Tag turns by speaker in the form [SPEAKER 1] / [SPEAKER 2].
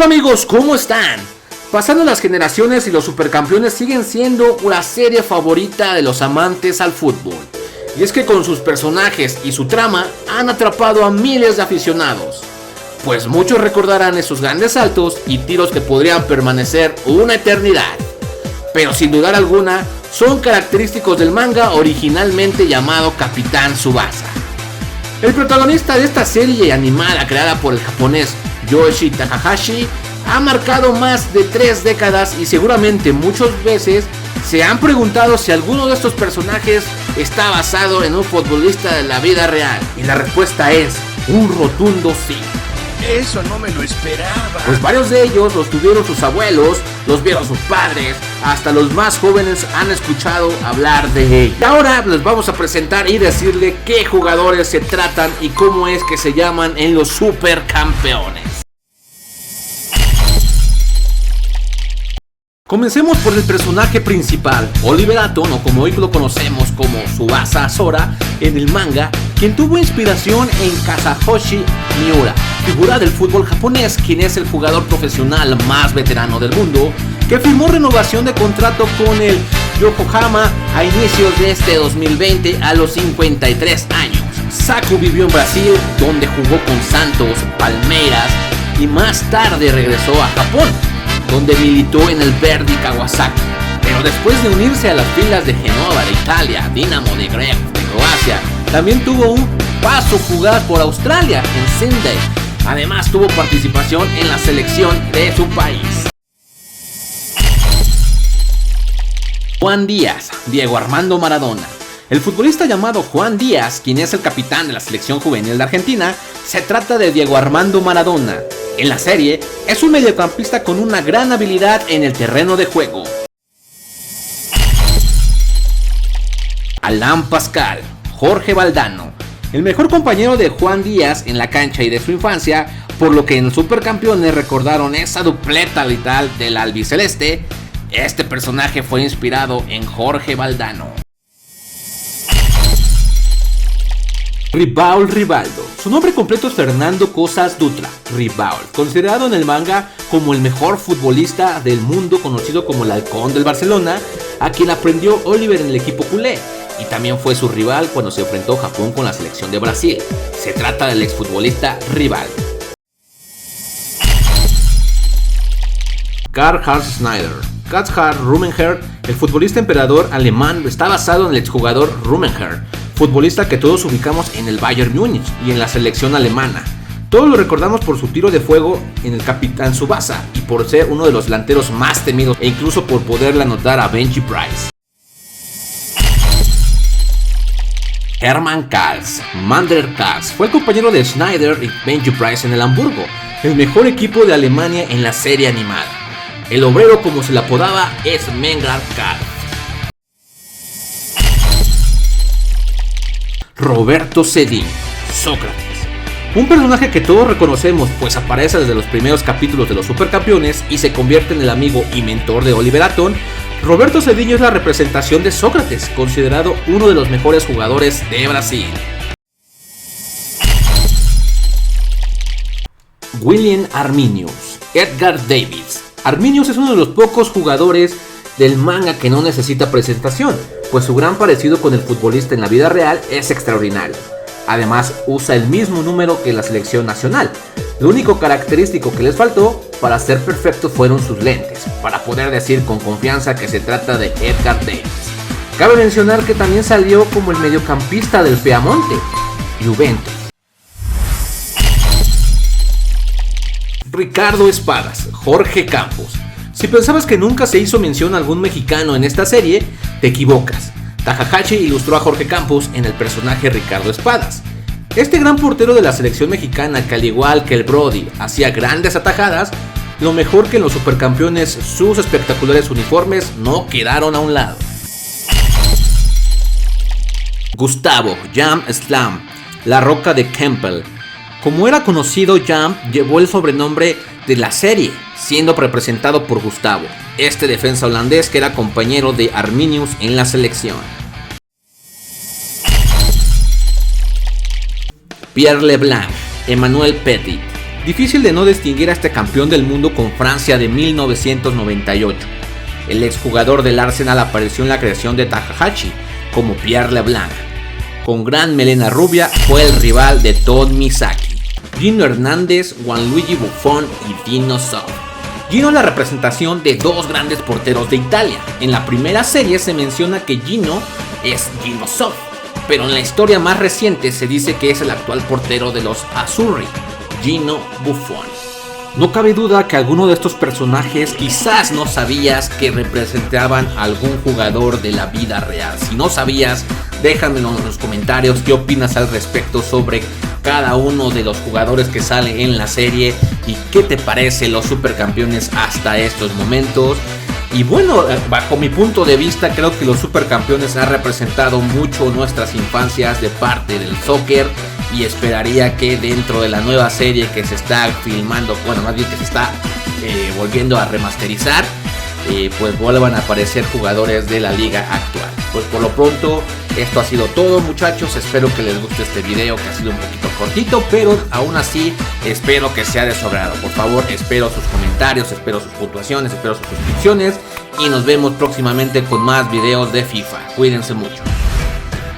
[SPEAKER 1] Hola amigos, ¿cómo están? Pasando las generaciones y los supercampeones siguen siendo la serie favorita de los amantes al fútbol. Y es que con sus personajes y su trama han atrapado a miles de aficionados. Pues muchos recordarán esos grandes saltos y tiros que podrían permanecer una eternidad. Pero sin dudar alguna, son característicos del manga originalmente llamado Capitán Tsubasa. El protagonista de esta serie animada creada por el japonés Yoshi Takahashi ha marcado más de 3 décadas y seguramente muchas veces se han preguntado si alguno de estos personajes está basado en un futbolista de la vida real. Y la respuesta es un rotundo sí.
[SPEAKER 2] Eso no me lo esperaba.
[SPEAKER 1] Pues varios de ellos los tuvieron sus abuelos, los vieron sus padres, hasta los más jóvenes han escuchado hablar de ellos. Y ahora les vamos a presentar y decirle qué jugadores se tratan y cómo es que se llaman en los supercampeones. Comencemos por el personaje principal, Oliver Atom, o como hoy lo conocemos como Tsubasa Sora en el manga, quien tuvo inspiración en Kazuyoshi Miura, figura del fútbol japonés, quien es el jugador profesional más veterano del mundo, que firmó renovación de contrato con el Yokohama a inicios de este 2020 a los 53 años. Saku vivió en Brasil, donde jugó con Santos, Palmeiras y más tarde regresó a Japón, donde militó en el Verdy Kawasaki, pero después de unirse a las filas de Genova de Italia, Dinamo de Zagreb de Croacia, también tuvo un paso fugaz por Australia en Sydney. Además tuvo participación en la selección de su país. Juan Díaz, Diego Armando Maradona. El futbolista llamado Juan Díaz, quien es el capitán de la selección juvenil de Argentina, se trata de Diego Armando Maradona. En la serie, es un mediocampista con una gran habilidad en el terreno de juego. Alain Pascal, Jorge Valdano, el mejor compañero de Juan Díaz en la cancha y de su infancia, por lo que en los Supercampeones recordaron esa dupleta letal del albiceleste. Este personaje fue inspirado en Jorge Valdano. Ribaul Rivaldo. Su nombre completo es Fernando Cosas Dutra Ribaul, considerado en el manga como el mejor futbolista del mundo, conocido como el Halcón del Barcelona, a quien aprendió Oliver en el equipo culé, y también fue su rival cuando se enfrentó a Japón con la selección de Brasil. Se trata del exfutbolista Rivaldo. Karl-Heinz Schneider. Karl-Heinz Rummenigge, el futbolista emperador alemán, está basado en el exjugador Rummenigge, futbolista que todos ubicamos en el Bayern Múnich y en la selección alemana. Todos lo recordamos por su tiro de fuego en el Capitán Tsubasa y por ser uno de los delanteros más temidos, e incluso por poderle anotar a Benji Price. Hermann Kals, Mandler Kals, fue el compañero de Schneider y Benji Price en el Hamburgo, el mejor equipo de Alemania en la serie animada. El obrero, como se le apodaba, es Mengard Kals. Roberto Cedinho, Sócrates. Un personaje que todos reconocemos, pues aparece desde los primeros capítulos de los Supercampeones y se convierte en el amigo y mentor de Oliver Atom. Roberto Cedinho es la representación de Sócrates, considerado uno de los mejores jugadores de Brasil. William Arminius, Edgar Davids. Arminius es uno de los pocos jugadores del manga que no necesita presentación, pues su gran parecido con el futbolista en la vida real es extraordinario. Además, usa el mismo número que la selección nacional. Lo único característico que les faltó para ser perfecto fueron sus lentes, para poder decir con confianza que se trata de Edgar Davids. Cabe mencionar que también salió como el mediocampista del Piemonte, Juventus. Ricardo Espadas, Jorge Campos. Si pensabas que nunca se hizo mención a algún mexicano en esta serie, te equivocas. Takahashi ilustró a Jorge Campos en el personaje Ricardo Espadas. Este gran portero de la selección mexicana, que al igual que el Brody hacía grandes atajadas, lo mejor que en los Supercampeones sus espectaculares uniformes no quedaron a un lado. Gustavo Jam Slam, la Roca de Campbell. Como era conocido, Jam llevó el sobrenombre de la serie, siendo representado por Gustavo, este defensa holandés que era compañero de Arminius en la selección. Pierre Leblanc, Emmanuel Petit. Difícil de no distinguir a este campeón del mundo con Francia de 1998. El exjugador del Arsenal apareció en la creación de Takahashi como Pierre Leblanc. Con gran melena rubia fue el rival de Todd Misaki, Gino Hernández, Gianluigi Buffon y Dino Zoff. Gino es la representación de dos grandes porteros de Italia. En la primera serie se menciona que Gino es Gino Zoff, pero en la historia más reciente se dice que es el actual portero de los Azzurri, Gino Buffon. No cabe duda que alguno de estos personajes quizás no sabías que representaban a algún jugador de la vida real. Si no sabías, déjamelo en los comentarios qué opinas al respecto sobre cada uno de los jugadores que salen en la serie y qué te parece los supercampeones hasta estos momentos. Y bueno, bajo mi punto de vista, creo que los supercampeones han representado mucho nuestras infancias de parte del soccer, y esperaría que dentro de la nueva serie que se está filmando, bueno, más bien que se está volviendo a remasterizar, pues vuelvan a aparecer jugadores de la liga actual. Pues por lo pronto esto ha sido todo, muchachos. Espero que les guste este video, que ha sido un poquito cortito, pero aún así espero que sea de su agrado. Por favor, espero sus comentarios, espero sus puntuaciones, espero sus suscripciones, y nos vemos próximamente con más videos de FIFA. Cuídense mucho.